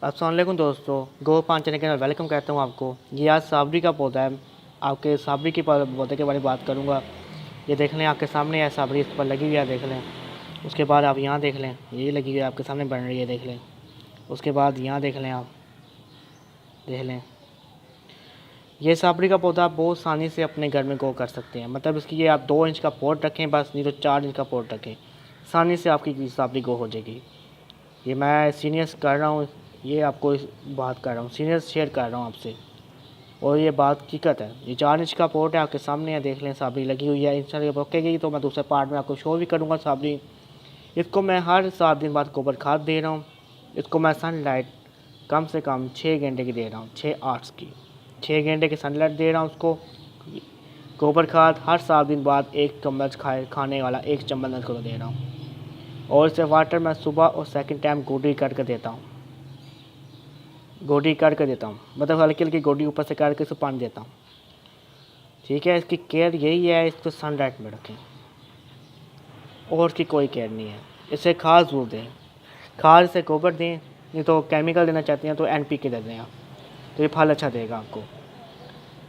अस्सलाम वालेकुम दोस्तों, गो पान चैनल के अंदर वेलकम करता हूँ आपको। ये आज साबरी का पौधा है। आपके साबरी के पौधे के बारे में बात करूँगा। ये देख लें, आपके सामने है साबरी, इस पर लगी हुई है, देख लें। उसके बाद आप यहाँ देख लें, ये लगी हुई है, आपके सामने बन रही है, देख लें। उसके बाद यहाँ देख लें, आप देख लें। ये साबरी का पौधा आप बहुत आसानी से अपने घर में ग्रो कर सकते हैं। मतलब इसकी ये आप 2 इंच का पॉट रखें बस, नहीं तो 4 इंच का पॉट रखें, आसानी से आपकी साबरी ग्रो हो जाएगी। ये मैं सीनियर्स कर रहा हूँ, ये आपको इस बात कर रहा हूँ, सीनियर्स शेयर कर रहा हूँ आपसे, और ये बात हकीकत है। ये 4 इंच का पोर्ट है, आपके सामने है, देख लें। साबरी लगी हुई है, इंशाल्लाह पकेगी तो मैं दूसरे पार्ट में आपको शो भी करूँगा साबरी। इसको मैं हर 7 दिन बाद गोबर खाद दे रहा हूँ। इसको मैं सनलाइट कम से कम 6 घंटे की दे रहा हूँ, 6 आवर्स की, 6 घंटे की सनलाइट दे रहा हूँ उसको। गोबर खाद हर 7 दिन बाद 1 चम्मच खाने वाला 1 चम्मच उसको दे रहा हूँ। और इसे वाटर मैं सुबह और सेकंड टाइम गोडी करके देता हूँ, गोडी करके देता हूँ, मतलब हल्की हल्की गोडी ऊपर से करके इसे पानी देता हूँ। ठीक है, इसकी केयर यही है, इसको सनलाइट में रखें, और इसकी कोई केयर नहीं है। इसे खाद जरूर दें, खाद से गोबर दें, नहीं तो केमिकल देना चाहते हैं तो NPK दे दें आप, तो ये फल अच्छा देगा आपको।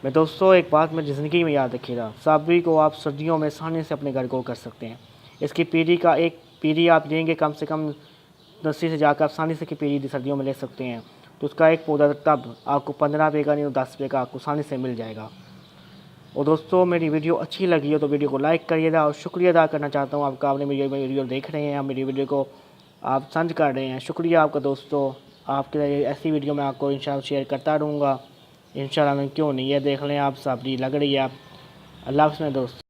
मैं दोस्तों एक बात मेरी ज़िंदगी में याद रखिएगा, साबरी को आप सर्दियों में आसानी से अपने घर को कर सकते हैं। इसकी पीढ़ी का एक पीढ़ी आप लेंगे, कम से कम नर्सरी से जाकर आसानी से की पीढ़ी सर्दियों में ले सकते हैं। तो उसका एक पौधा तब आपको 15 रुपये का, नहीं तो 10 रुपये का आपको आसानी से मिल जाएगा। और दोस्तों मेरी वीडियो अच्छी लगी हो तो वीडियो को लाइक करिएगा, और शुक्रिया अदा करना चाहता हूँ आपका, आपने मेरी वीडियो देख रहे हैं, मेरी वीडियो को आप समझ कर रहे हैं, शुक्रिया आपका दोस्तों। आपके लिए ऐसी वीडियो मैं आपको इंशाल्लाह शेयर करता रहूँगा, इंशाल्लाह, क्यों नहीं। ये देख लें आप, साबरी लग रही है आप। अल्लाह हाफ़िज़ दोस्तों।